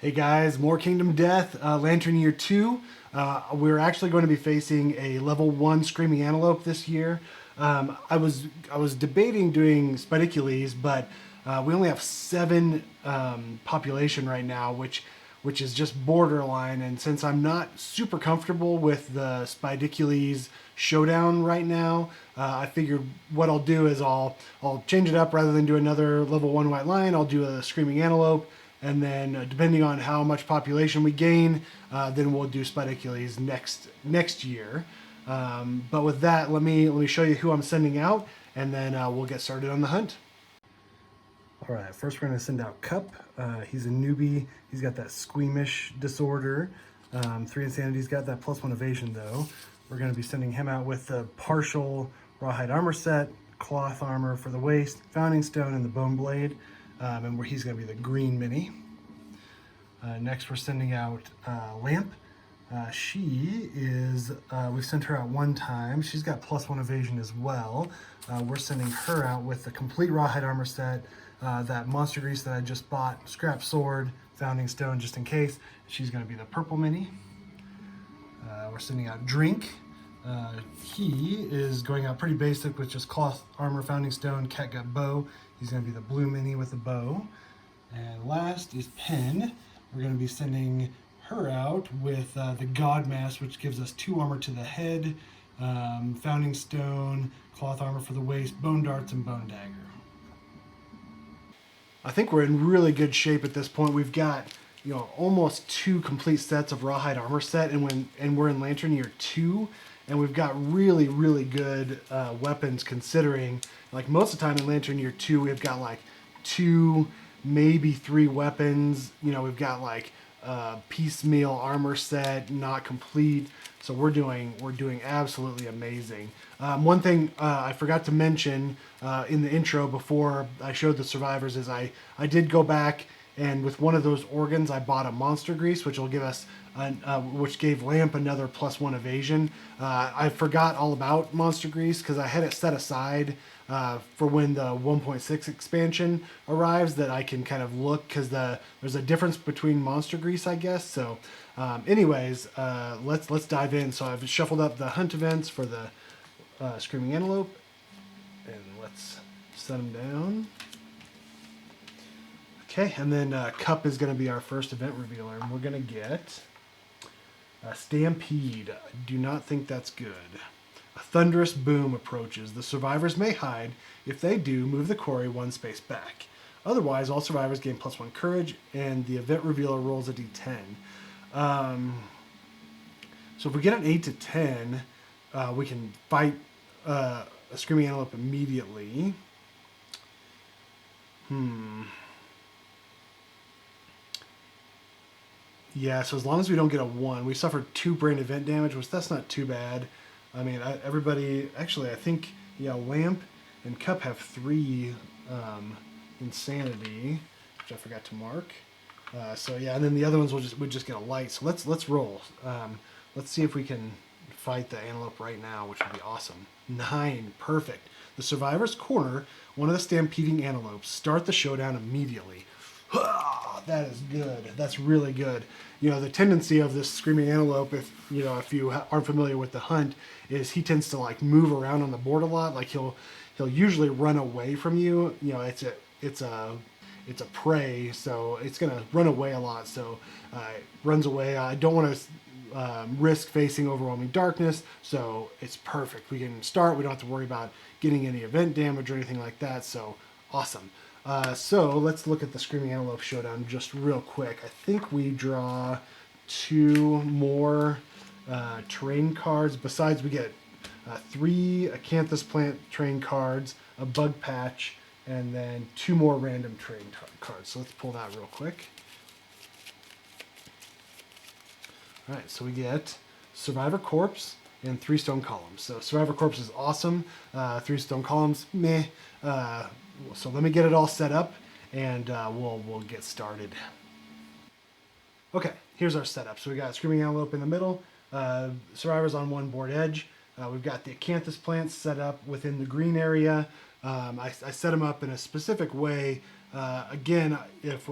Hey guys, more Kingdom Death, Lantern Year 2. We're actually going to be facing a level 1 Screaming Antelope this year. I was debating doing Spidicules, but we only have 7 population right now, which is just borderline. And since I'm not super comfortable with the Spidicules Showdown right now, I figured what I'll do is I'll change it up. Rather than do another level 1 White Lion, I'll do a Screaming Antelope. And then depending on how much population we gain, then we'll do Spidicules next year. But with that, let me show you who I'm sending out, and then we'll get started on the hunt. All right, first we're going to send out Cup. He's a newbie. He's got that squeamish disorder. 3 insanity. He's got that +1 evasion though. We're going to be sending him out with the partial rawhide armor set, cloth armor for the waist, founding stone, and the bone blade. And where he's going to be the green mini. Next, we're sending out Lamp. She is, we've sent her out 1 time. She's got +1 evasion as well. We're sending her out with the complete rawhide armor set, that monster grease that I just bought, scrap sword, founding stone just in case. She's going to be the purple mini. We're sending out Drink. He is going out pretty basic with just cloth armor, founding stone, catgut bow. He's going to be the blue mini with the bow. And last is Pen. We're going to be sending her out with the God Mask, which gives us 2 armor to the head, founding stone, cloth armor for the waist, bone darts, and bone dagger. I think we're in really good shape at this point. We've got, almost 2 complete sets of rawhide armor set, and we're in Lantern Year 2. And we've got really, really good weapons considering, like most of the time in Lantern Year 2, we've got like 2, maybe 3 weapons. We've got like piecemeal armor set, not complete. So we're doing absolutely amazing. One thing I forgot to mention in the intro before I showed the survivors is I did go back, and with one of those organs, I bought a monster grease, which will give us, which gave Lamp another +1 evasion. I forgot all about monster grease because I had it set aside for when the 1.6 expansion arrives, that I can kind of look, because there's a difference between monster grease, I guess. So, anyways, let's dive in. So I've shuffled up the hunt events for the Screaming Antelope, and let's set them down. Okay, and then Cup is going to be our first event revealer, and we're going to get Stampede. I do not think that's good. A thunderous boom approaches. The survivors may hide. If they do, move the quarry 1 space back. Otherwise, all survivors gain +1 courage, and the event revealer rolls a d10. So if we get an 8 to 10, we can fight a Screaming Antelope immediately. Yeah, so as long as we don't get a 1, we suffered 2 brain event damage, which that's not too bad. I mean, everybody, actually, I think, Lamp and Cup have 3 insanity, which I forgot to mark. So yeah, and then the other ones would just get a light. So let's roll. Let's see if we can fight the antelope right now, which would be awesome. 9, perfect. The survivors corner one of the stampeding antelopes. Start the showdown immediately. That is good. That's really good. The tendency of this Screaming Antelope, if you aren't familiar with the hunt, is he tends to like move around on the board a lot. Like he'll usually run away from you. It's a prey, so it's gonna run away a lot. So it runs away. I don't want to risk facing overwhelming darkness, so it's perfect. We can start. We don't have to worry about getting any event damage or anything like that. So awesome. So let's look at the Screaming Antelope Showdown just real quick. I think we draw 2 more terrain cards. Besides, we get 3 Acanthus plant terrain cards, a bug patch, and then 2 more random terrain cards. So let's pull that real quick. All right, so we get Survivor Corpse and 3 stone columns. So Survivor Corpse is awesome. 3 stone columns, meh. So let me get it all set up, and we'll get started. Okay, here's our setup. So we got Screaming Antelope in the middle, survivors on 1 board edge. We've got the acanthus plants set up within the green area. I set them up in a specific way. Again, if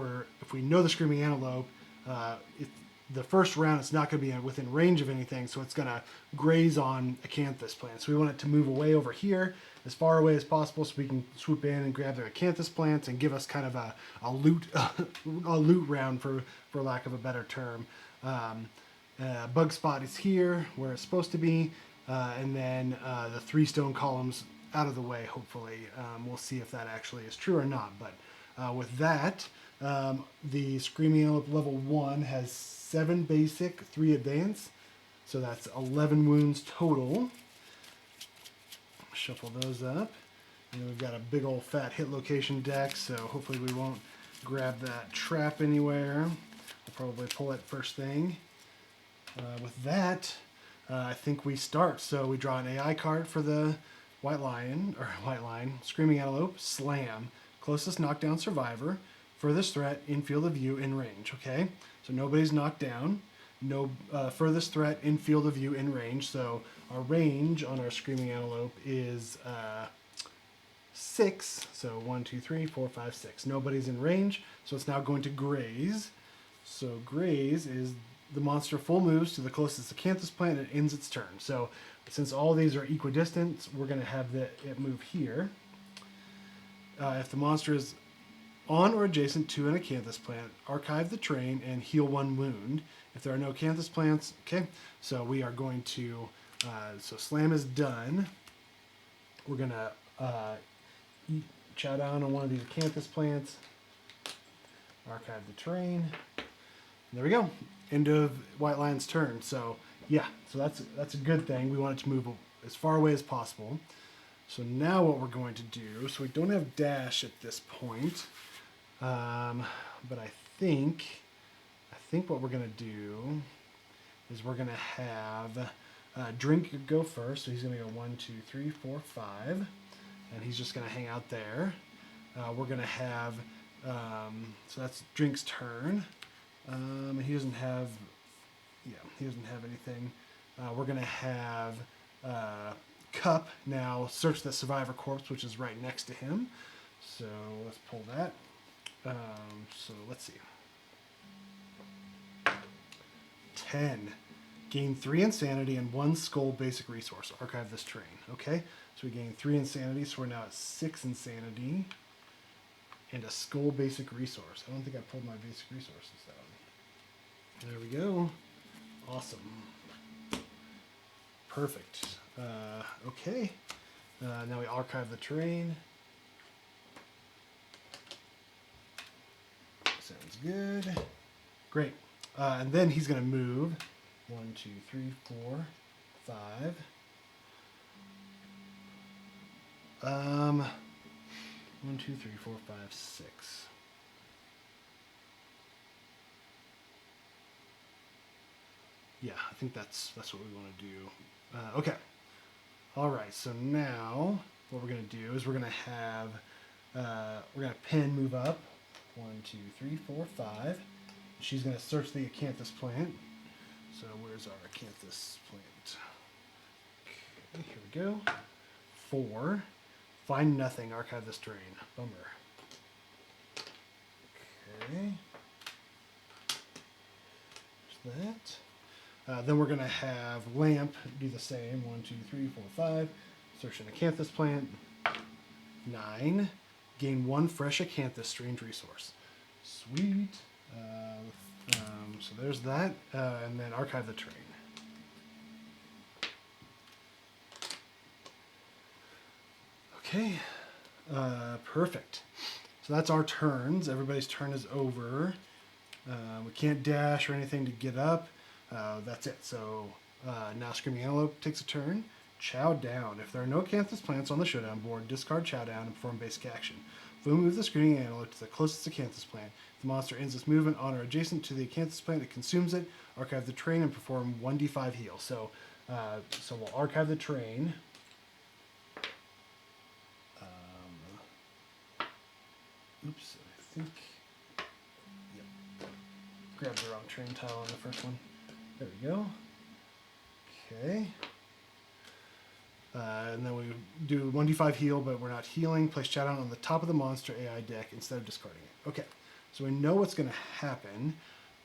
we know the Screaming Antelope, the first round it's not going to be within range of anything, so it's going to graze on acanthus plants. So we want it to move away over here, as far away as possible, so we can swoop in and grab the acanthus plants and give us kind of a loot a loot round, for lack of a better term. Bug spot is here where it's supposed to be, and then the 3 stone columns out of the way. Hopefully, we'll see if that actually is true or not. But with that, the Screaming Antelope level 1 has 7 basic, 3 advanced, so that's 11 wounds total. Shuffle those up, and then we've got a big old fat hit location deck, so hopefully we won't grab that trap anywhere. I'll probably pull it first thing. With that, I think we start. So we draw an AI card for the White Lion, Screaming Antelope, Slam, closest knockdown survivor, furthest threat in field of view in range. Okay, so nobody's knocked down. No furthest threat in field of view in range. So our range on our Screaming Antelope is 6. So 1, 2, 3, 4, 5, 6. Nobody's in range, so it's now going to graze. So graze is the monster full moves to the closest acanthus plant and ends its turn. So since all these are equidistant, we're going to have it move here. If the monster is on or adjacent to an acanthus plant, archive the terrain and heal 1 wound. If there are no acanthus plants, okay, so we are going to, so Slam is done. We're going to chow down on one of these acanthus plants, archive the terrain. There we go. End of White Lion's turn. So yeah, so that's a good thing. We want it to move as far away as possible. So now what we're going to do, so we don't have dash at this point, but I think what we're going to do is we're going to have Drink go first. So he's going to go 1, 2, 3, 4, 5, and he's just going to hang out there. We're going to have, so that's Drink's turn. He doesn't have anything. We're going to have Cup now search the survivor corpse, which is right next to him. So let's pull that. So let's see. 10. Gain 3 insanity and 1 skull basic resource. Archive this terrain. Okay, so we gain 3 insanity, so we're now at 6 insanity and a skull basic resource. I don't think I pulled my basic resources down. There we go. Awesome. Perfect. Okay. Now we archive the terrain. Sounds good. Great. And then he's going to move 1, 2, 3, 4, 5. 1, 2, 3, 4, 5, 6. Yeah, I think that's what we want to do. Okay. All right. So now what we're going to do is we're going to have Pin move up 1, 2, 3, 4, 5. She's going to search the acanthus plant. So where's our acanthus plant? Okay, here we go. 4. Find nothing. Archive this terrain. Bummer. Okay. There's that. Then we're going to have Lamp do the same. 1, 2, 3, 4, 5. Search an acanthus plant. 9. Gain 1 fresh acanthus strange resource. Sweet. So there's that. And then archive the terrain. Okay. Perfect. So that's our turns. Everybody's turn is over. We can't dash or anything to get up. That's it. So now Screaming Antelope takes a turn. Chow down. If there are no acanthus plants on the showdown board, discard chow down and perform basic action. Full move the Screaming Antelope to the closest acanthus plant. If the monster ends its movement on or adjacent to the acanthus plant, it consumes it. Archive the terrain and perform 1d5 heal. So we'll archive the terrain. Oops, I think. Yep. Grabbed the wrong terrain tile on the first one. There we go. Okay. And then we do 1d5 heal, but we're not healing. Place Showdown on the top of the monster AI deck instead of discarding it. Okay, so we know what's going to happen.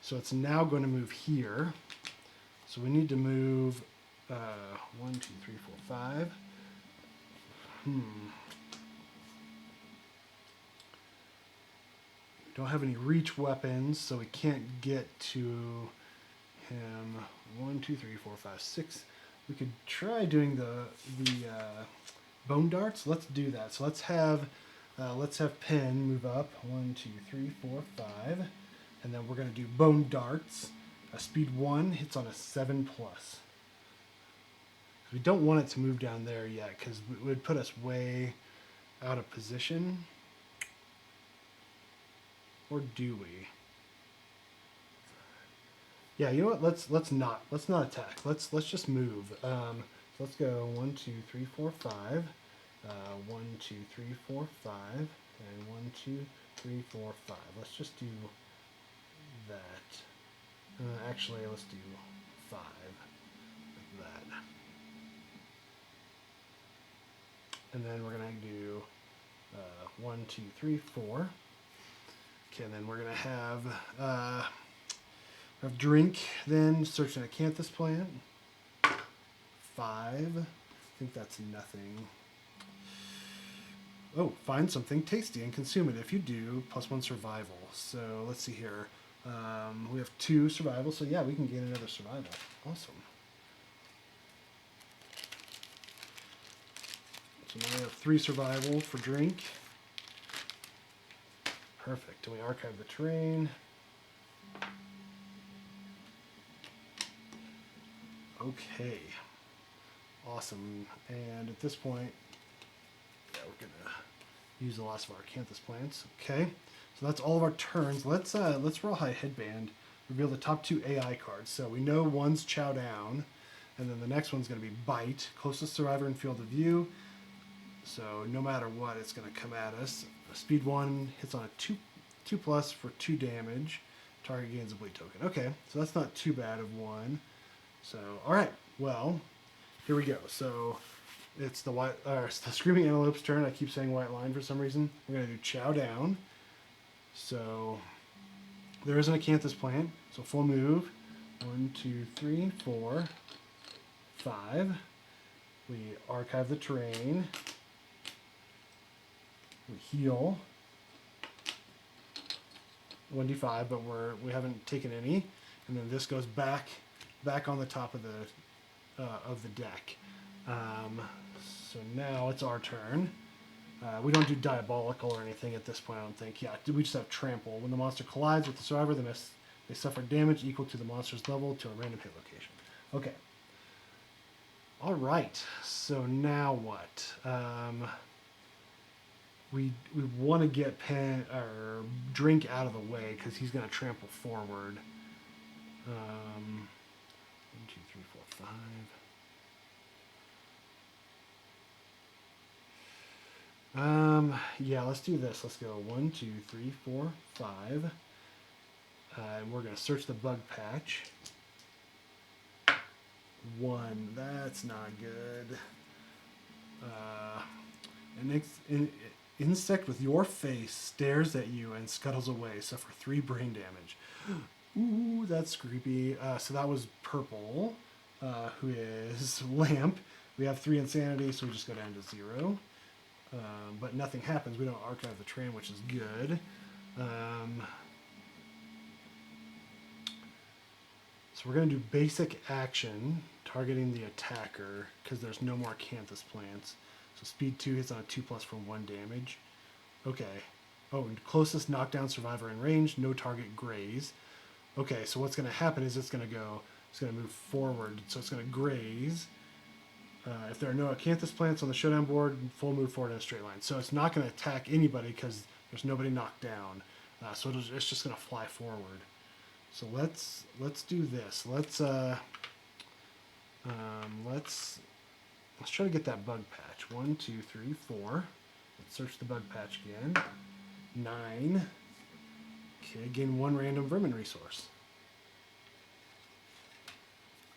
So it's now going to move here. So we need to move 1, 2, 3, 4, 5. Don't have any reach weapons, so we can't get to him. 1, 2, 3, 4, 5, 6. We could try doing the bone darts. Let's do that. So let's have Pen move up. 1, 2, 3, 4, 5, and then we're going to do bone darts. Speed 1 hits on a 7+. We don't want it to move down there yet because it would put us way out of position. Or do we? Yeah, you know what? Let's not attack. Let's just move. So let's go 1, 2, 3, 4, 5. 1, 2, 3, 4, 5, and 1, 2, 3, 4, 5. Let's just do that. Actually, let's do 5 like that. And then we're gonna do 1, 2, 3, 4. Okay, and then we're gonna have drink. Then search an acanthus plant. 5. I think that's nothing. Oh, find something tasty and consume it. If you do, +1 survival. So let's see here. We have 2 survival, so yeah, we can gain another survival. Awesome. So now we have 3 survival for drink. Perfect. And we archive the terrain. Okay. Awesome. And at this point, yeah, we're gonna use the last of our acanthus plants. Okay. So that's all of our turns. Let's rawhide headband. Reveal the top 2 AI cards. So we know one's Showdown, and then the next one's gonna be Bite. Closest survivor in field of view. So no matter what, it's gonna come at us. Speed 1 hits on a 2+ for 2 damage. Target gains a bleed token. Okay, so that's not too bad of 1. So all right, well, here we go. So it's it's the Screaming Antelope's turn. I keep saying white line for some reason. We're gonna do Chow Down. So there is an acanthus plant. So full move. 1, 2, 3, 4, 5. We archive the terrain. We heal. 1d5, but we haven't taken any. And then this goes back on the top of the deck. So now it's our turn. We don't do diabolical or anything at this point, I don't think. Yeah, we just have trample. When the monster collides with the survivor, they suffer damage equal to the monster's level to a random hit location. Okay. All right. So now what? We want to get Drink out of the way because he's going to trample forward. 1, 2, 3, 4, 5. Yeah, let's do this. Let's go 1, 2, 3, 4, 5. And we're going to search the bug patch. 1. That's not good. An insect with your face stares at you and scuttles away. Suffer 3 brain damage. Ooh, that's creepy. So that was Purple, who is Lamp. We have 3 insanity, so we just go down to 0. But nothing happens. We don't archive the terrain, which is good. So we're going to do basic action, targeting the attacker, because there's no more acanthus plants. So speed 2 hits on a 2+ for 1 damage. Okay. Oh, and closest knockdown survivor in range, no target graze. Okay, so what's going to happen is it's going to move forward. So it's going to graze. If there are no acanthus plants on the showdown board, full move forward in a straight line. So it's not going to attack anybody because there's nobody knocked down. So it's just going to fly forward. So let's do this. Let's try to get that bug patch. 1, 2, 3, 4. Let's search the bug patch again. 9. Okay, gain 1 random vermin resource.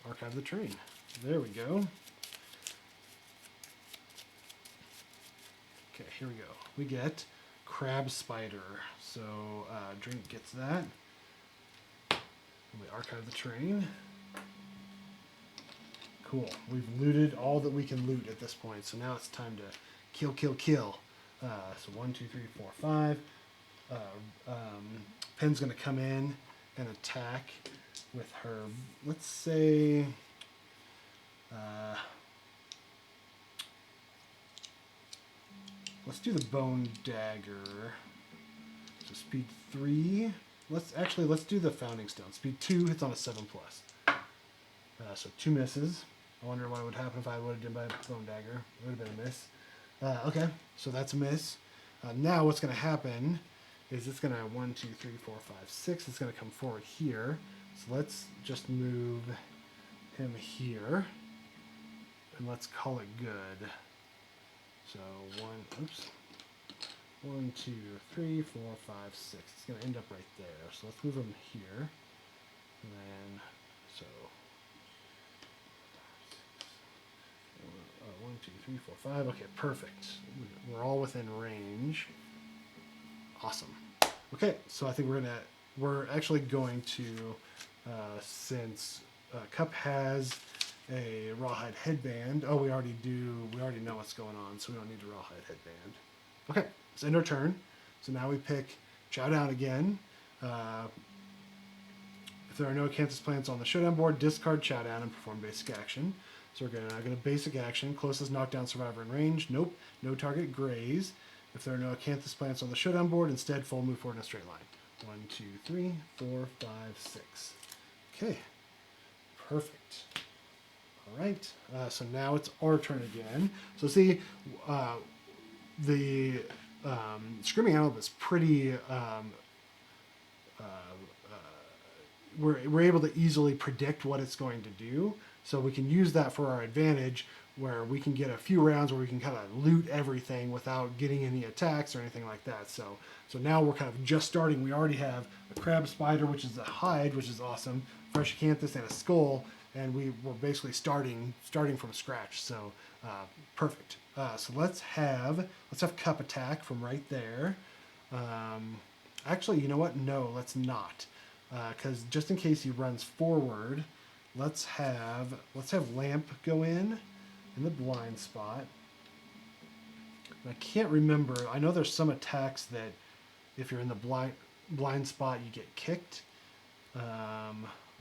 Archive the terrain. There we go. Okay, here we go. We get crab spider. So Drink gets that. And we archive the terrain. Cool. We've looted all that we can loot at this point, so now it's time to kill, kill, kill. So 1, 2, 3, 4, 5. Pen's going to come in and attack with her, let's say, let's do the bone dagger. So speed 3. Let's do the founding stone. Speed 2 hits on a 7+. So 2 misses. I wonder what would happen if I would have done my bone dagger. It would have been a miss. Okay, so that's a miss. Now what's going to happen is it's going to 1, 2, 3, 4, 5, 6. It's going to come forward here. So let's just move him here, and let's call it good. So 1, 2, 3, 4, 5, 6. It's going to end up right there. So let's move him here, and then so 1, 2, 3, 4, 5. Okay, perfect. We're all within range. Awesome. Okay, so I think we're actually going to, since Cup has a rawhide headband. Oh, we already know what's going on, so we don't need a rawhide headband. Okay, let's end our turn. So now we pick Showdown again. If there are no Acanthus plants on the Showdown board, discard Showdown and perform basic action. So we're gonna basic action, closest knockdown survivor in range. Nope, no target graze. If there are no Acanthus plants on the Showdown board, instead full move forward in a straight line. 1, 2, 3, 4, 5, 6. Okay, perfect. All right, so now it's our turn again. So see, the Screaming Antelope is pretty. We're able to easily predict what it's going to do, so we can use that for our advantage, where we can get a few rounds where we can kind of loot everything without getting any attacks or anything like that. So now we're kind of just starting. We already have a crab spider, which is a hide, which is awesome, fresh acanthus, and a skull, and we're basically starting from scratch. So perfect. So let's have Cup attack from right there. Actually, you know what? No, let's not. Because just in case he runs forward, let's have Lamp go in the blind spot. And I can't remember. I know there's some attacks that if you're in the blind spot, you get kicked. I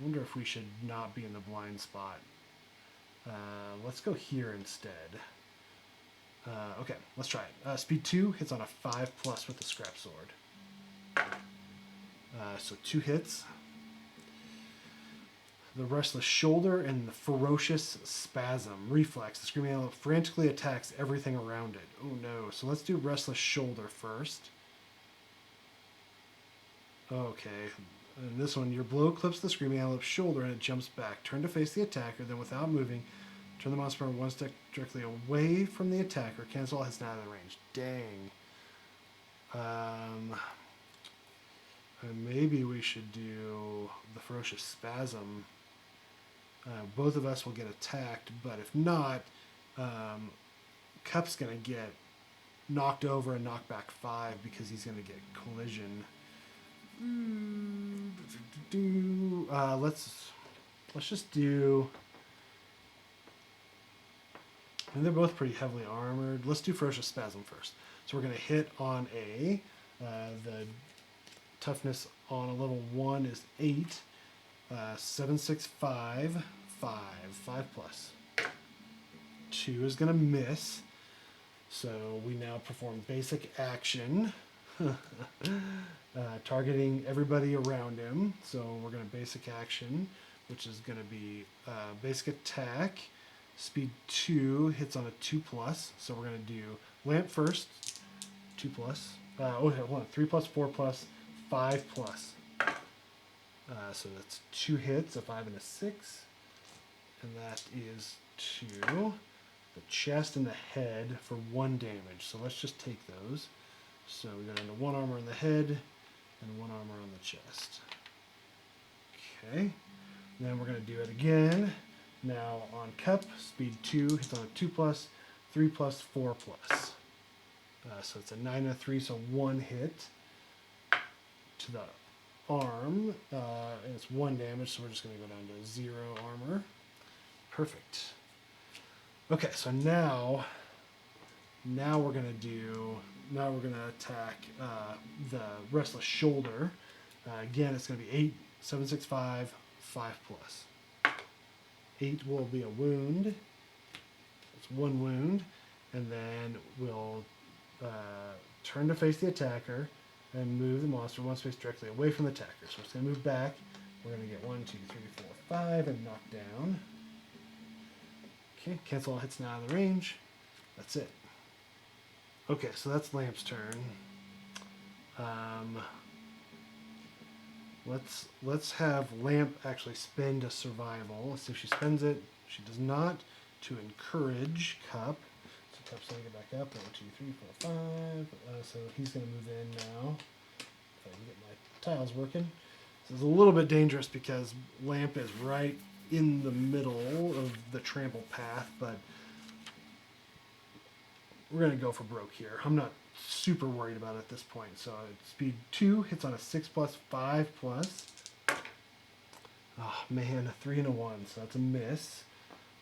wonder if we should not be in the blind spot. Let's go here instead. Okay, let's try it. Speed 2 hits on a 5+ with the scrap sword. So 2 hits. The Restless Shoulder and the Ferocious Spasm. Reflex. The Screaming Antelope frantically attacks everything around it. Oh no. So let's do Restless Shoulder first. Okay. And this one, your blow clips the Screaming Antelope's shoulder and it jumps back. Turn to face the attacker, then without moving, turn the monster one step directly away from the attacker. Cancel all hits not in range. Dang. Maybe we should do the Ferocious Spasm. Both of us will get attacked, but if not, Cup's going to get knocked over and knocked back 5 because he's going to get collision. Let's just do... And they're both pretty heavily armored. Let's do Ferocious Spasm first. So we're going to hit on A. The toughness on a level 1 is 8. 7, 6, 5, 5+. 2 is going to miss. So we now perform basic action. Targeting everybody around him. So we're going to basic action, which is going to be basic attack. Speed 2 hits on a 2+. So we're going to do Lamp first. 2+. Hold on. 3+, 4+, 5+. So that's 2 hits, a 5 and a 6. And that is to the chest and the head for 1 damage. So let's just take those. So we got into 1 armor on the head and 1 armor on the chest. Okay. Then we're going to do it again. Now on Cup, speed 2 hits on a 2+, 3+, 4+. So it's a 9 and a 3, so 1 hit to the arm, and it's 1 damage, so we're just going to go down to 0 armor. Perfect. Okay, so now we're going to attack the Restless Shoulder. Again, it's going to be 8, 7, 6, 5, 5 plus. 8 will be a wound. It's 1 wound. And then we'll turn to face the attacker and move the monster 1 space directly away from the attacker. So it's going to move back. We're going to get 1, 2, 3, 4, 5 and knock down. Okay, cancel all hits now out of the range. That's it. Okay, so that's Lamp's turn. Let's have Lamp actually spend a survival. Let's see if she spends it. She does not. To encourage Cup. So Cup's gonna get back up. 1, 2, 3, 4, 5. So he's gonna move in now. If I can get my tiles working. This is a little bit dangerous because Lamp is right in the middle of the trample path, but we're gonna go for broke here. I'm not super worried about it at this point. So speed 2 hits on a 6 plus, 5 plus. Oh man, a 3 and a 1, so that's a miss.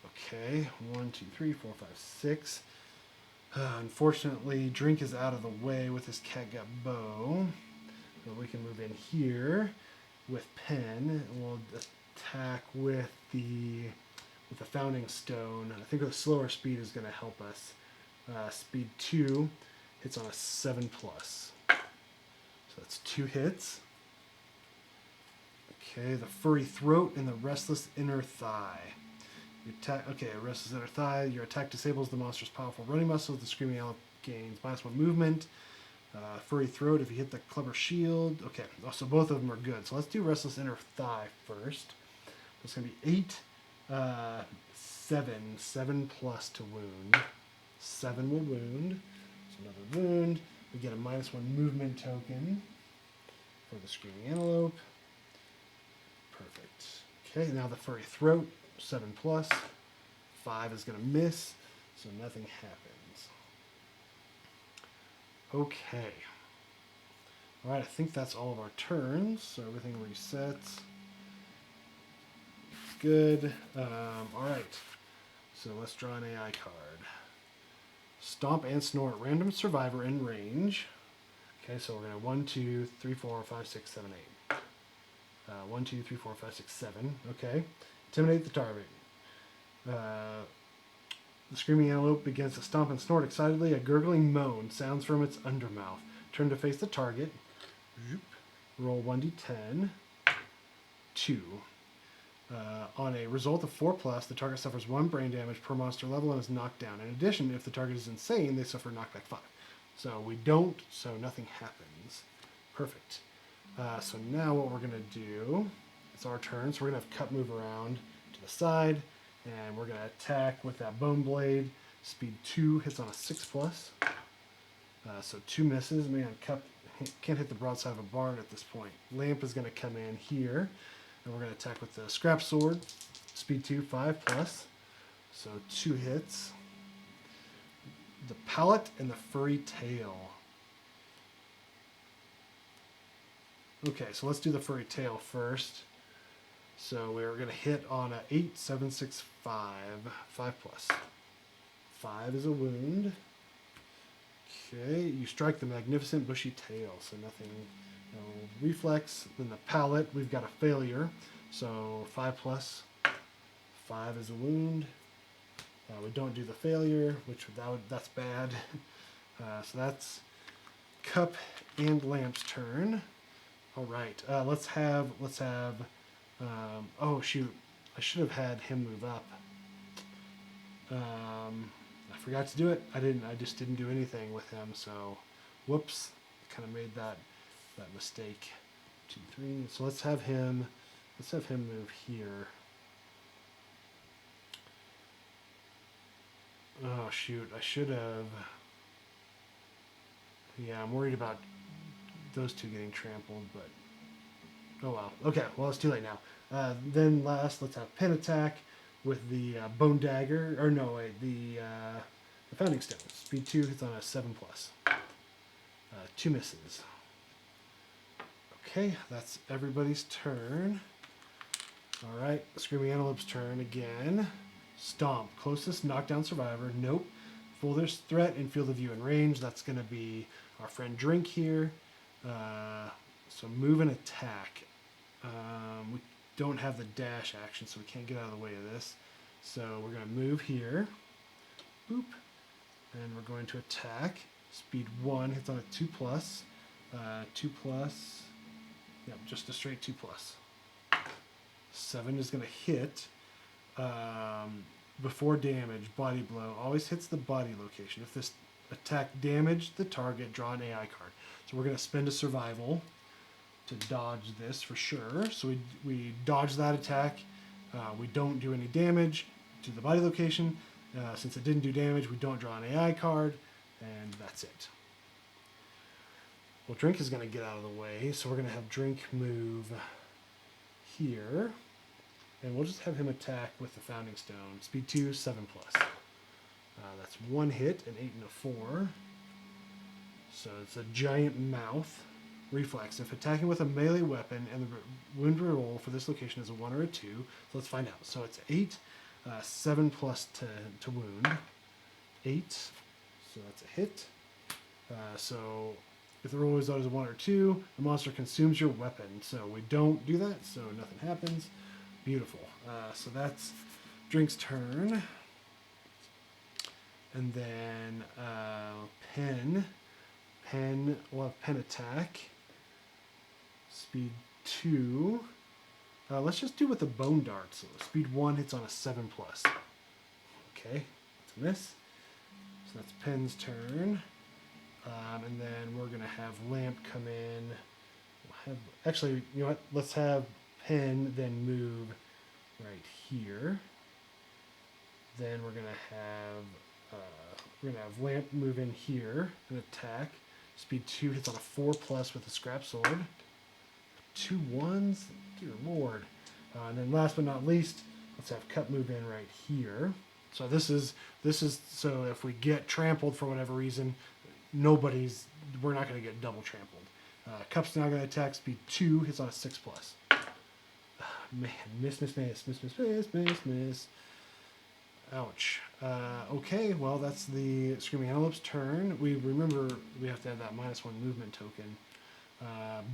Okay, 1, 2, 3, 4, 5, 6. Unfortunately, Drink is out of the way with his catgut bow. But we can move in here with Pen, and we'll attack with the Founding Stone. I think the slower speed is going to help us. Speed 2 hits on a 7 plus. So that's 2 hits. Okay, the Furry Throat and the Restless Inner Thigh. Restless Inner Thigh. Your attack disables the monster's powerful running muscles. The Screaming Owl gains -1 movement. Furry Throat, if you hit the Clever Shield. Okay, so both of them are good. So let's do Restless Inner Thigh first. It's going to be 8, 7. 7 plus to wound. 7 will wound. So another wound. We get a -1 movement token for the Screaming Antelope. Perfect. Okay, now the Furry Throat. 7 plus. 5 is going to miss, so nothing happens. Okay. Alright, I think that's all of our turns, so everything resets. Good. Alright, so let's draw an AI card. Stomp and Snort, random survivor in range. Okay, so we're going to 1, 2, 3, 4, 5, 6, 7, 8. 1, 2, 3, 4, 5, 6, 7. Okay. Intimidate the target. The Screaming Antelope begins to stomp and snort excitedly. A gurgling moan sounds from its undermouth. Turn to face the target. Roll 1d10. 2. On a result of 4 plus, the target suffers 1 brain damage per monster level and is knocked down. In addition, if the target is insane, they suffer knockback 5. So we don't, so nothing happens. Perfect. So now what we're going to do, it's our turn, so we're going to have Cup move around to the side, and we're going to attack with that Bone Blade. Speed 2 hits on a 6 plus. So 2 misses. Man, Cup can't hit the broadside of a barn at this point. Lamp is going to come in here, and we're going to attack with the Scrap Sword. Speed 2, 5 plus. So 2 hits. The Palate and the Furry Tail. Okay, so let's do the Furry Tail first. So we're going to hit on a 8, 7, 6, 5. 5 plus. 5 is a wound. Okay, you strike the magnificent bushy tail, so nothing, no reflex. Then the Palate, we've got a failure. So 5 plus. 5 is a wound. We don't do the failure, which that's bad. So that's Cup and Lamp's turn. All right, let's have. Oh shoot, I should have had him move up. I forgot to do it. I just didn't do anything with him. So, whoops, kind of made that mistake. 2, 3. So let's have him move here. Oh shoot, I should have. Yeah, I'm worried about those two getting trampled, but oh well. Okay, well it's too late now. Then last, let's have Pen attack with the Bone Dagger, or no, wait, the Founding Stone. Speed 2 hits on a 7 plus. 2 misses. Okay, that's everybody's turn. All right, Screaming Antelope's turn again. Stomp, closest knockdown survivor. Nope. Fullest threat in field of view and range. That's going to be our friend Drink here. So move and attack. We don't have the dash action, so we can't get out of the way of this. So we're going to move here. Boop. And we're going to attack. Speed 1 hits on a 2+. 2+. Yep, just a straight 2+. 7 is going to hit. Before damage, body blow. Always hits the body location. If this attack damaged the target, draw an AI card. So we're going to spend a survival to dodge this for sure. So we dodge that attack. We don't do any damage to the body location. Since it didn't do damage, we don't draw an AI card, and that's it. Well, Drink is going to get out of the way, so we're going to have Drink move here, and we'll just have him attack with the Founding Stone. Speed 2, 7+. That's 1 hit, an 8 and a 4. So it's a giant mouth. Reflex. If attacking with a melee weapon and the wound roll for this location is a 1 or a 2, so let's find out. So it's 8, 7+ to wound. 8, so that's a hit. So if the roll result is a 1 or 2, the monster consumes your weapon. So we don't do that, so nothing happens. Beautiful. So that's Drink's turn. And then Pen. We'll have Pen attack. Speed 2. Let's just do with the Bone Dart. So speed 1 hits on a 7+. Okay, it's a miss. So that's Pen's turn. And then we're going to have Lamp come in. Actually, you know what? Let's have Pen then move right here. Then we're going to have Lamp move in here and attack. Speed 2 hits on a 4+ with a Scrap Sword. 2 1s? Dear Lord. And then last but not least, let's have Cup move in right here. So this is so if we get trampled for whatever reason, we're not going to get double trampled. Cup's now going to attack. Speed 2 hits on a 6+. Man, miss. Ouch. Okay, well that's the Screaming Antelope's turn. We remember we have to have that -1 movement token.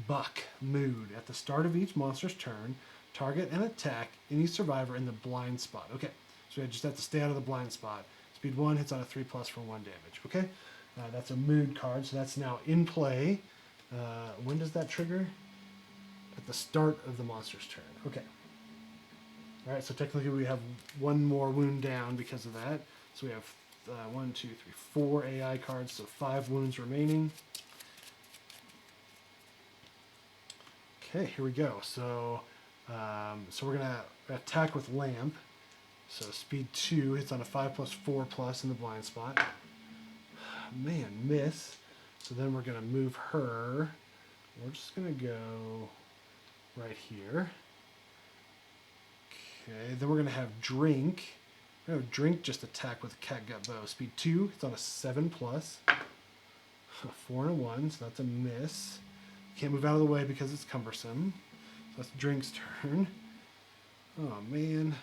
Buck, mood. At the start of each monster's turn, target and attack any survivor in the blind spot. Okay, so we just have to stay out of the blind spot. Speed 1 hits on a 3+ for 1 damage. Okay, that's a mood card, so that's now in play. When does that trigger? At the start of the monster's turn. Okay. Alright, so technically we have 1 more wound down because of that. So we have 1, 2, 3, 4 AI cards, so 5 wounds remaining. Okay, here we go. So we're going to attack with Lamp. So speed 2 hits on a 5+, 4+ in the blind spot. Man, miss. So then we're going to move her. We're just going to go right here. Okay, then we're going to have Drink. We're going to have Drink just attack with a Catgut Bow. Speed 2, it's on a 7+. 4 and a 1, so that's a miss. Can't move out of the way because it's cumbersome. So that's Drink's turn. Oh, man.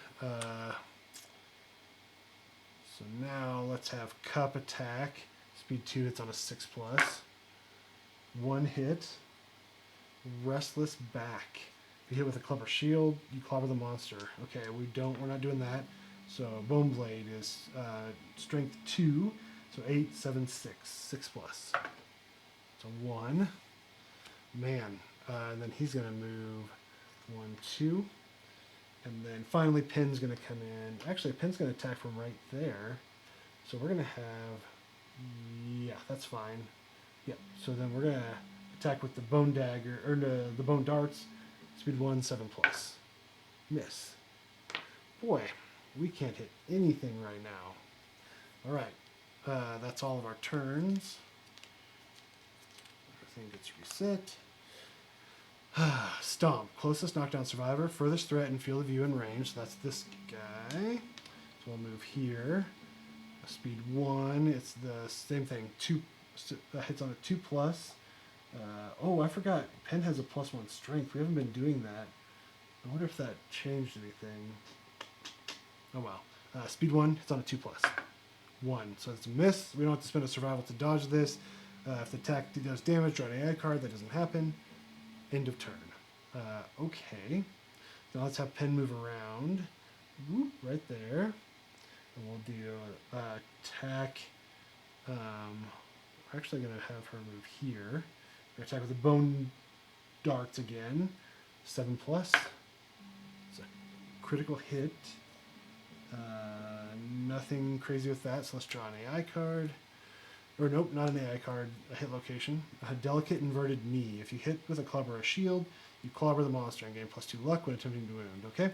So now let's have Cup attack. Speed 2, it's on a 6+. 1 hit. Restless Back. If you hit with a Clobber Shield, you clobber the monster. Okay, we're not doing that. So Bone Blade is strength 2, so 8, 7, 6+. So 1. Man, and then he's going to move 1, 2. And then finally Pen's going to come in. Actually, Pen's going to attack from right there. So we're going to have, yeah, that's fine. Yeah, so then we're going to attack with the Bone Dagger, or the Bone Darts. Speed 1, 7+. Miss. Boy, we can't hit anything right now. Alright, that's all of our turns. Everything gets reset. Stomp. Closest knockdown survivor. Furthest threat in field of view and range. So that's this guy. So we'll move here. Speed 1. It's the same thing. 2 hits on a 2+. Oh, I forgot. Pen has a +1 strength. We haven't been doing that. I wonder if that changed anything. Oh well. Speed 1, it's on a 2+. 1. So it's a miss. We don't have to spend a survival to dodge this. If the attack does damage, draw an AI card. That doesn't happen. End of turn. Okay. Now let's have Pen move around. Whoop, right there. And we'll do attack. We're actually going to have her move here. We're going to attack with the bone darts again. 7+. It's a critical hit. Nothing crazy with that, so let's draw an AI card. Or nope, not an AI card, a hit location. A delicate inverted knee. If you hit with a club or a shield, you clobber the monster and gain +2 luck when attempting to wound, okay?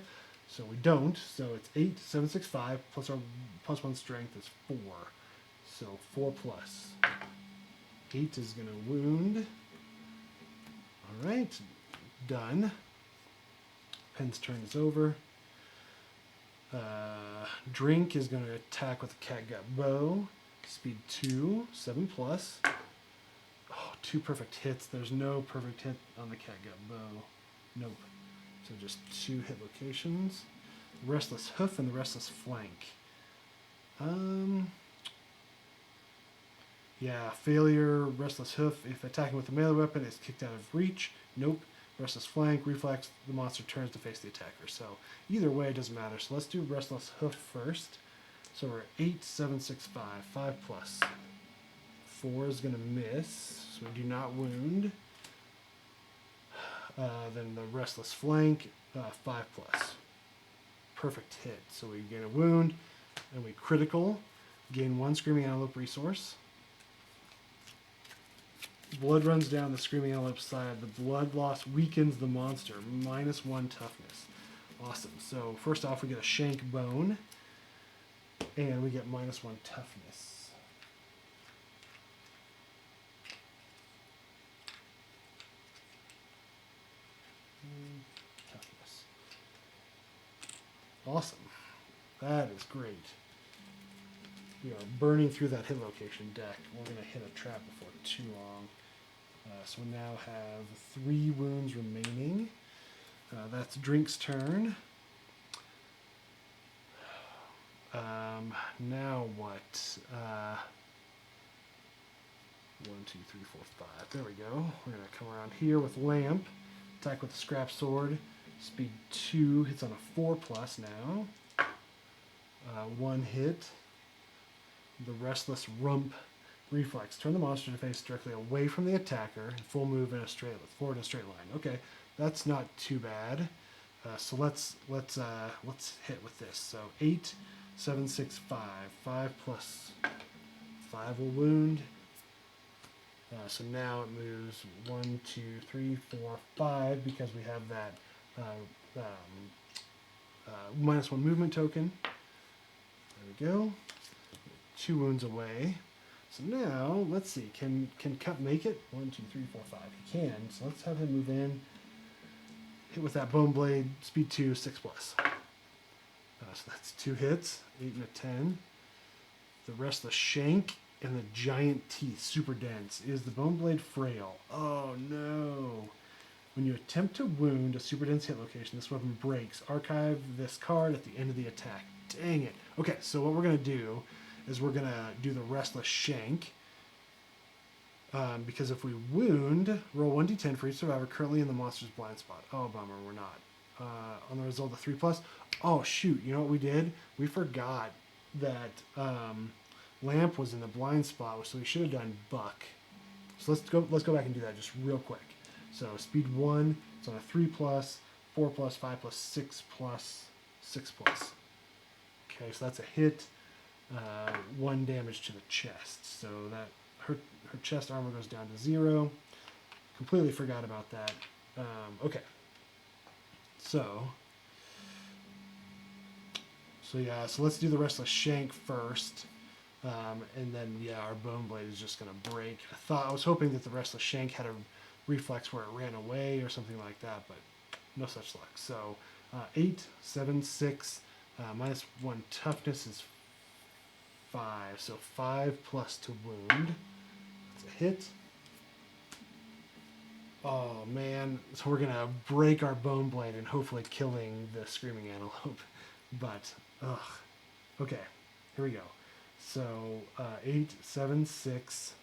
So we don't, so it's 8, 7, 6, 5, plus our +1 strength is 4. So 4+. 8 is going to wound. Alright, done. Pen's turn is over. Drink is going to attack with a catgut bow. Speed 2, 7+. Oh, 2 perfect hits. There's no perfect hit on the catgut bow. Nope. So just 2 hit locations. Restless Hoof and the Restless Flank. Yeah, failure, Restless Hoof. If attacking with a melee weapon, is kicked out of reach. Nope. Restless Flank, reflex, the monster turns to face the attacker. So either way, it doesn't matter. So let's do Restless Hoof first. So we're 8, 7, 6, 5, 5+. 4 is going to miss, so we do not wound. Then the Restless Flank, 5+. Perfect hit. So we gain a wound, and we critical. Gain 1 Screaming Antelope resource. Blood runs down the Screaming Antelope side. The blood loss weakens the monster. -1 toughness. Awesome. So first off, we get a shank bone, and we get -1 toughness. Toughness. Awesome. That is great. We are burning through that hit location deck. We're going to hit a trap before too long. So we now have 3 wounds remaining. That's Drink's turn. Now what? 1, 2, 3, 4, 5. There we go. We're going to come around here with Lamp. Attack with the Scrap Sword. Speed 2 hits on a 4+ now. 1 hit. The Restless Rump reflex. Turn the monster to face directly away from the attacker and full move in a forward in a straight line. Okay, that's not too bad. So let's hit with this. So 8, 7, 6, 5. 5+5 will wound. So now it moves 1, 2, 3, 4, 5 because we have that -1 movement token. There we go. 2 wounds away. So now, let's see, can Cup make it? 1, 2, 3, 4, 5. He can, so let's have him move in. Hit with that Bone Blade, speed 2, 6+. So that's 2 hits, 8 and a 10. The Restless Shank and the Giant Teeth, super dense. Is the Bone Blade frail? Oh no. When you attempt to wound a super dense hit location, this weapon breaks. Archive this card at the end of the attack. Dang it. Okay, so what we're going to do is we're going to do the Restless Shank. Because if we wound, roll 1d10 for each survivor currently in the monster's blind spot. Oh, bummer, we're not. On the result of 3+. Oh, shoot, you know what we did? We forgot that Lamp was in the blind spot, so we should have done Buck. So let's go back and do that just real quick. So speed 1, it's on a 3+, 4+, 5+, 6+, 6+. Okay, so that's a hit. 1 damage to the chest. So that her chest armor goes down to 0. Completely forgot about that. Okay. So yeah, so let's do the Restless Shank first. And then, yeah, our Bone Blade is just going to break. I was hoping that the Restless Shank had a reflex where it ran away or something like that, but no such luck. So 8, 7, 6, -1 toughness is 5. So 5+ to wound. That's a hit. Oh man, so we're gonna break our bone blade and hopefully killing the screaming antelope. But, ugh. Okay, here we go. So, 8, 7, 6.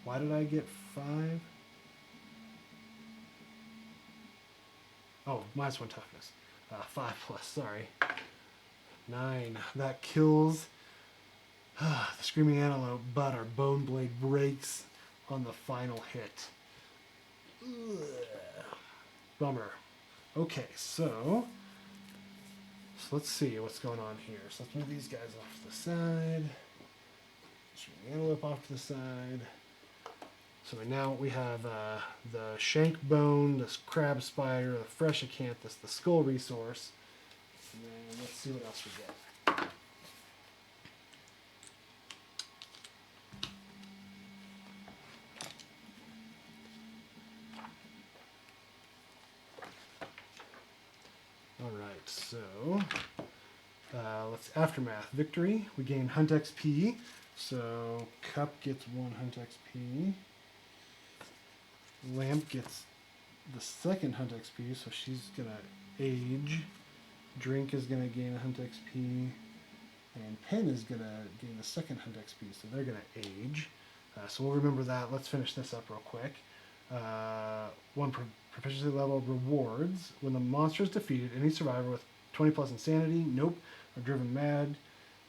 Why did I get 5? Oh, minus 1 toughness. 5 plus, sorry. 9. That kills the screaming antelope, but our bone blade breaks on the final hit. Ugh. Bummer. Okay, so let's see what's going on here. So let's move these guys off to the side. Screaming antelope off to the side. So now we have the shank bone, this crab spider, the fresh acanthus, the skull resource. And then let's see what else we get. All right, so let's aftermath victory. We gain hunt XP. So Cup gets 1 hunt XP. Lamp gets the second hunt XP, so she's gonna age. Drink is gonna gain a hunt XP, and Pen is gonna gain the second hunt XP, so they're gonna age. So we'll remember that. Let's finish this up real quick. 1 proficiency level rewards. When the monster is defeated, any survivor with 20 plus insanity, nope, are driven mad.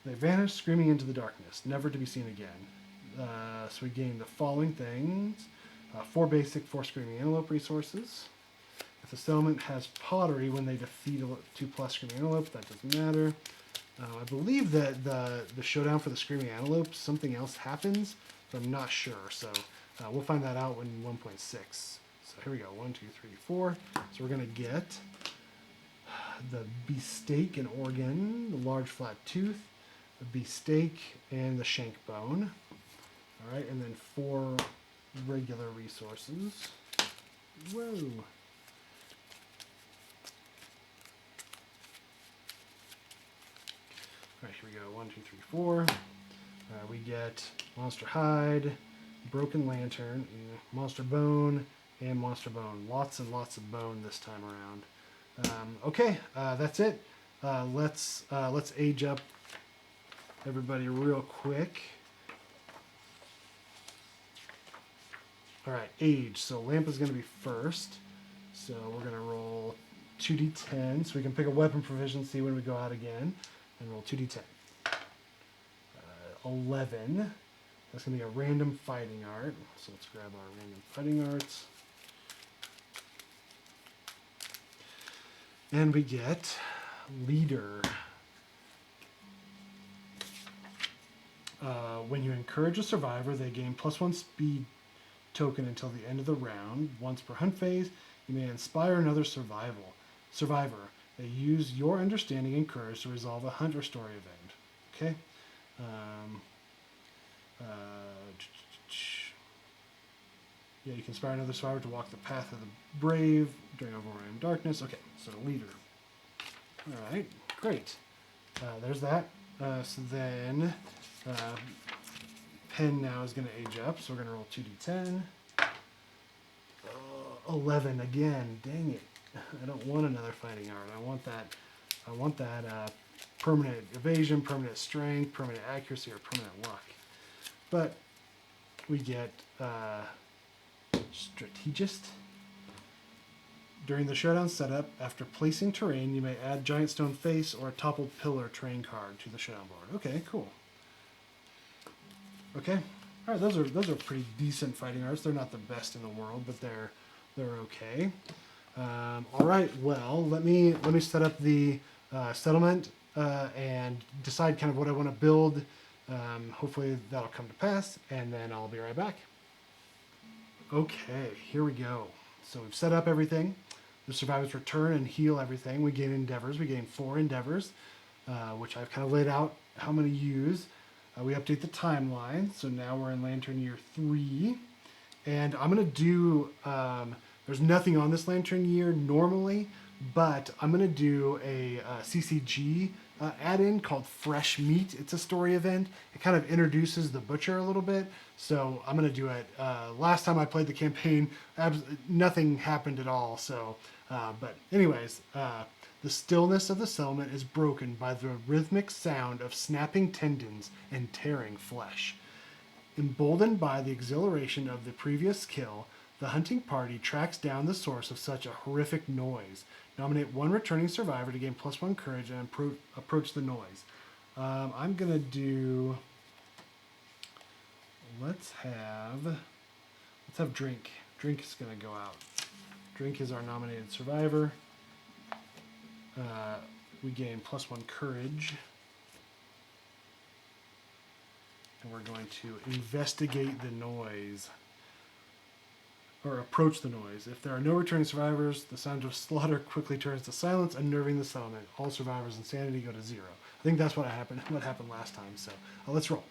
They vanish, screaming into the darkness, never to be seen again. So we gain the following things. 4 basic, 4 screaming antelope resources. If the settlement has pottery when they defeat a 2 plus screaming antelope, that doesn't matter. I believe that the showdown for the screaming antelope, something else happens, but I'm not sure. So we'll find that out in 1.6. So here we go, 1, 2, 3, 4. So we're gonna get the beefsteak and organ, the large flat tooth, the beefsteak, and the shank bone. All right, and then 4 regular resources. Whoa. All right, here we go. 1, 2, 3, 4. We get monster hide, broken lantern, monster bone, and monster bone. Lots and lots of bone this time around. Okay, that's it. Let's age up everybody real quick. All right, age. So Lamp is going to be first. So we're going to roll 2d10. So we can pick a weapon proficiency when we go out again. And roll 2d10. 11. That's going to be a random fighting art. So let's grab our random fighting arts. And we get leader. When you encourage a survivor, they gain +1 speed token until the end of the round. Once per hunt phase, you may inspire another survivor. They use your understanding and courage to resolve a hunt or story event. Okay. Yeah, you can inspire another survivor to walk the path of the brave during overwhelming darkness. Okay, so leader. All right, great. There's that. So then Pen now is going to age up, so we're going to roll 2d10. 11 again. Dang it! I don't want another fighting art. I want that permanent evasion, permanent strength, permanent accuracy, or permanent luck. But we get strategist. During the showdown setup, after placing terrain, you may add giant stone face or a toppled pillar terrain card to the showdown board. Okay, cool. Okay, all right. Those are pretty decent fighting arts. They're not the best in the world, but they're okay. All right. Well, let me set up the settlement and decide kind of what I want to build. Hopefully that'll come to pass, and then I'll be right back. Okay, here we go. So we've set up everything. The survivors return and heal everything. We gain endeavors. We gain 4 endeavors, which I've kind of laid out how many use. We update the timeline. So now we're in Lantern Year 3. And I'm going to do, there's nothing on this Lantern Year normally, but I'm going to do a CCG add-in called Fresh Meat. It's a story event. It kind of introduces the butcher a little bit. So I'm going to do it. Last time I played the campaign, nothing happened at all. So, but anyways, the stillness of the settlement is broken by the rhythmic sound of snapping tendons and tearing flesh. Emboldened by the exhilaration of the previous kill, the hunting party tracks down the source of such a horrific noise. Nominate one returning survivor to gain +1 courage and approach the noise. I'm gonna do. Let's have drink. Drink is gonna go out. Drink is our nominated survivor. We gain +1 courage. And we're going to investigate the noise. Or approach the noise. If there are no returning survivors, the sound of slaughter quickly turns to silence, unnerving the settlement. All survivors' insanity go to 0. I think that's what happened last time, so let's roll.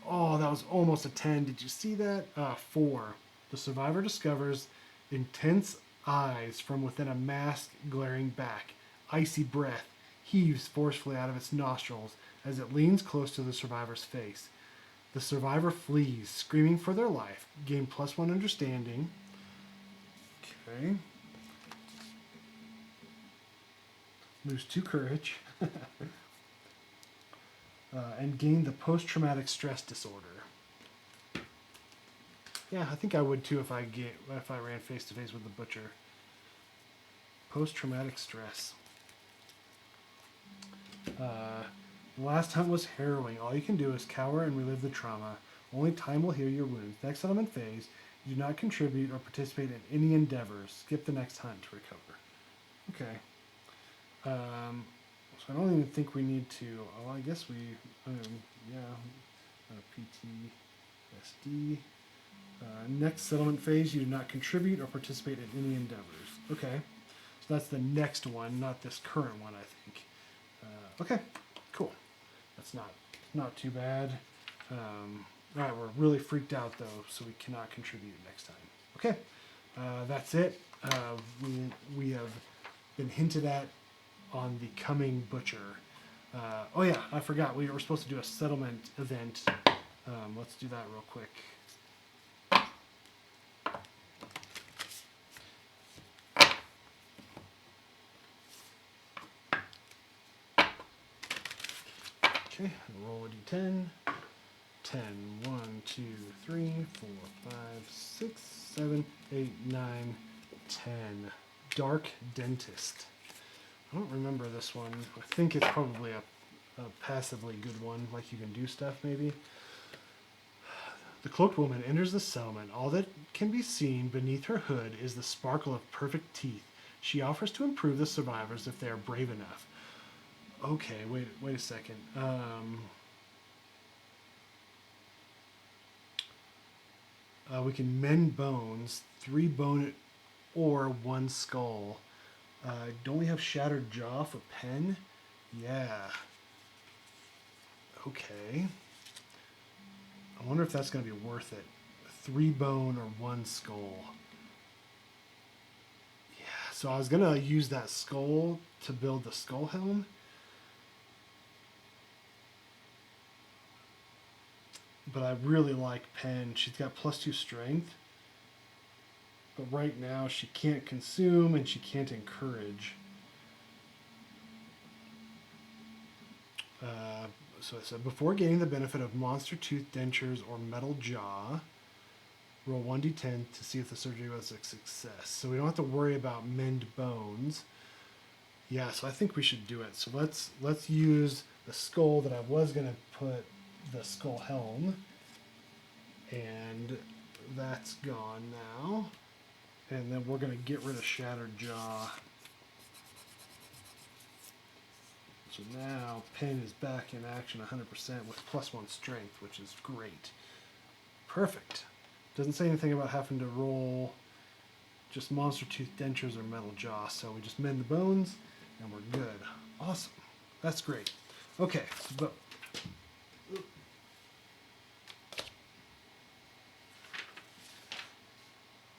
Oh, that was almost a 10. Did you see that? 4. The survivor discovers intense eyes from within a mask glaring back. Icy breath heaves forcefully out of its nostrils as it leans close to the survivor's face. The survivor flees, screaming for their life. Gain +1 understanding. Okay. Lose 2 courage. And gain the post-traumatic stress disorder. Yeah, I think I would too if I ran face to face with the butcher. Post-traumatic stress. The last hunt was harrowing. All you can do is cower and relive the trauma. Only time will heal your wounds. Next settlement phase, you do not contribute or participate in any endeavors. Skip the next hunt to recover. Okay. So I don't even think we need to. Well, I guess we. PTSD. Next settlement phase, you do not contribute or participate in any endeavors. Okay. So that's the next one, not this current one, I think. Okay. Cool. That's not too bad. All right, we're really freaked out though, so we cannot contribute next time. Okay, that's it. We have been hinted at on the coming butcher. Oh yeah, I forgot. We were supposed to do a settlement event. Let's do that real quick. Okay, roll a d10. 10, 1, 2, 3, 4, 5, 6, 7, 8, 9, 10. Dark Dentist. I don't remember this one. I think it's probably a passively good one, like you can do stuff maybe. The cloaked woman enters the settlement. All that can be seen beneath her hood is the sparkle of perfect teeth. She offers to improve the survivors if they are brave enough. Okay, wait a second. We can mend bones, 3 bone or 1 skull. Don't we have shattered jaw for pen? Yeah. Okay. I wonder if that's going to be worth it. 3 bone or 1 skull. Yeah, so I was going to use that skull to build the skull helm. But I really like Pen. She's got +2 strength. But right now she can't consume and she can't encourage. So I said, before gaining the benefit of monster tooth dentures or metal jaw, roll 1d10 to see if the surgery was a success. So we don't have to worry about mend bones. Yeah, so I think we should do it. So let's use the skull that I was going to put the skull helm. And that's gone now. And then we're going to get rid of shattered jaw. So now Pen is back in action 100% with +1 strength, which is great. Perfect. Doesn't say anything about having to roll just monster tooth dentures or metal jaw, so we just mend the bones and we're good. Awesome. That's great. Okay, so the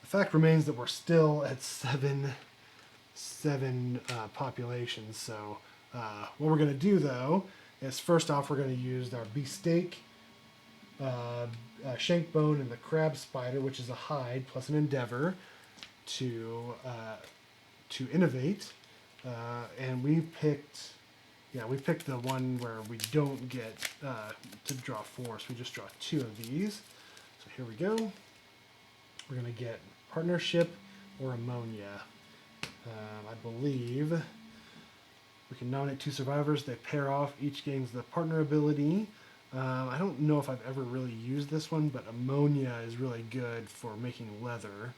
fact remains that we're still at 7 7 populations. So what we're going to do though is first off we're going to use our beefsteak, shank bone, and the crab spider, which is a hide plus an endeavor, to innovate. And we picked the one where we don't get to draw 4, so we just draw 2 of these. So here we go. We're going to get partnership or ammonia. I believe we can nominate 2 survivors. They pair off. Each gains the partner ability. I don't know if I've ever really used this one, but ammonia is really good for making leather.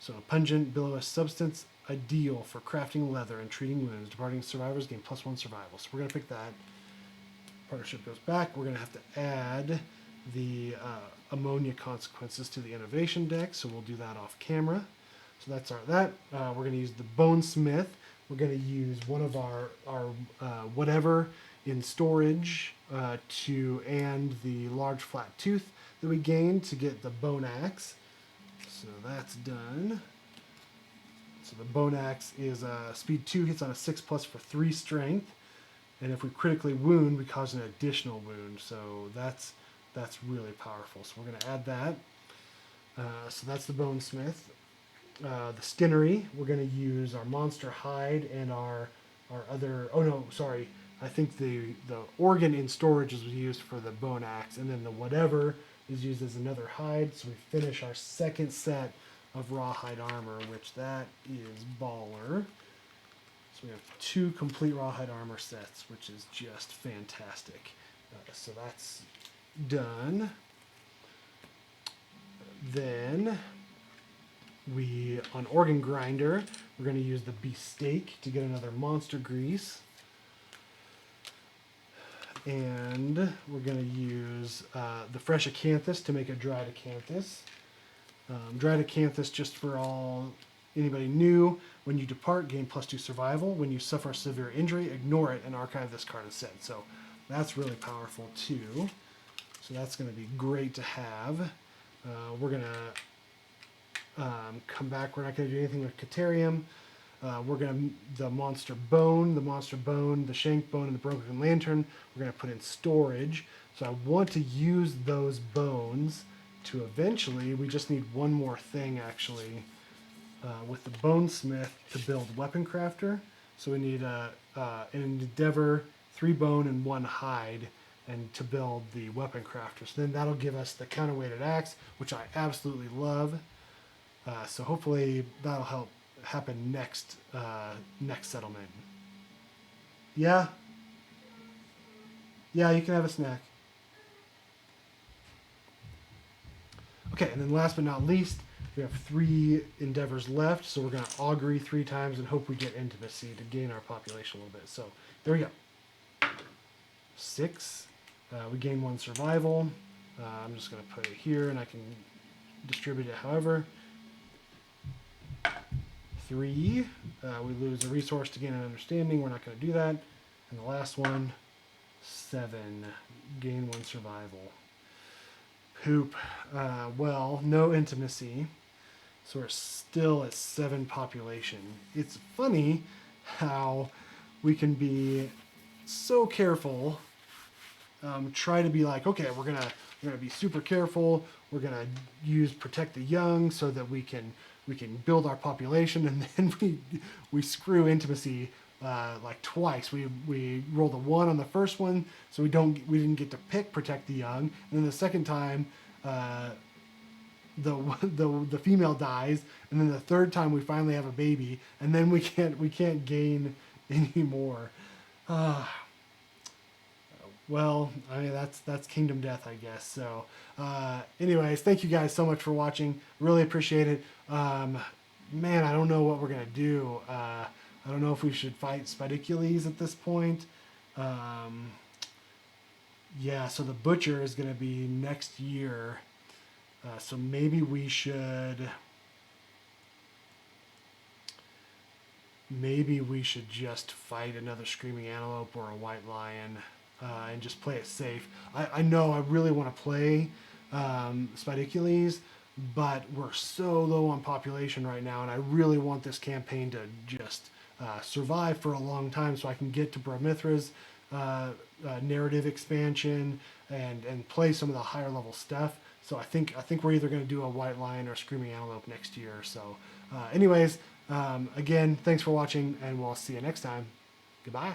So a pungent, billowy substance, ideal for crafting leather and treating wounds. Departing survivors gain +1 survival. So we're going to pick that. Partnership goes back. We're going to have to add the ammonia consequences to the innovation deck, so we'll do that off camera. So that's that. We're going to use the bonesmith. We're going to use one of our whatever in storage and the large flat tooth that we gained to get the bone axe. So that's done. So the bone axe is speed 2, hits on a 6+ for 3 strength, and if we critically wound, we cause an additional wound. So that's really powerful. So we're going to add that. So that's the bonesmith. The stinnery, we're going to use our monster hide and our other. Oh no, sorry. I think the organ in storage is used for the bone axe, and then the whatever is used as another hide. So we finish our second set of rawhide armor, which that is baller. So we have 2 complete rawhide armor sets, which is just fantastic. So that's done. Then on organ grinder, we're going to use the beefsteak to get another monster grease. And we're going to use the fresh acanthus to make a dried acanthus. Dried acanthus, just for anybody new, when you depart, gain +2 survival. When you suffer a severe injury, ignore it and archive this card instead. So that's really powerful too. So that's going to be great to have. We're going to come back. We're not going to do anything with Caterium. We're going to, the monster bone, the shank bone, and the broken lantern, we're going to put in storage. So I want to use those bones to eventually, we just need one more thing actually, with the bonesmith to build weapon crafter. So we need an endeavor, 3 bone, and 1 hide, and to build the weapon crafter. So then that'll give us the counterweighted axe, which I absolutely love. So hopefully that'll happen next settlement. Yeah, you can have a snack. Okay, and then last but not least, we have 3 endeavors left, so we're going to augury 3 times and hope we get intimacy to gain our population a little bit. So there we go. 6. We gain 1 survival. I'm just going to put it here, and I can distribute it however. 3. We lose a resource to gain an understanding. We're not going to do that. And the last one, 7. Gain 1 survival. Poop. Well, no intimacy. So we're still at 7 population. It's funny how we can be so careful. Try to be like, okay, we're gonna be super careful. We're gonna use protect the young so that we can build our population, and then we screw intimacy like twice. We rolled a 1 on the first one, so we didn't get to pick protect the young, and then the second time the female dies, and then the third time we finally have a baby, and then we can't gain anymore. Well, I mean, that's Kingdom Death, I guess. So, anyways, thank you guys so much for watching. Really appreciate it. Man, I don't know what we're gonna do. I don't know if we should fight Spidicules at this point. Yeah, so the Butcher is gonna be next year. So maybe we should just fight another Screaming Antelope or a White Lion. And just play it safe. I know I really want to play Spidicules, but we're so low on population right now, and I really want this campaign to just survive for a long time, so I can get to Bromithra's narrative expansion and play some of the higher level stuff. So I think we're either going to do a White Lion or Screaming Antelope next year. So, anyways, again, thanks for watching, and we'll see you next time. Goodbye.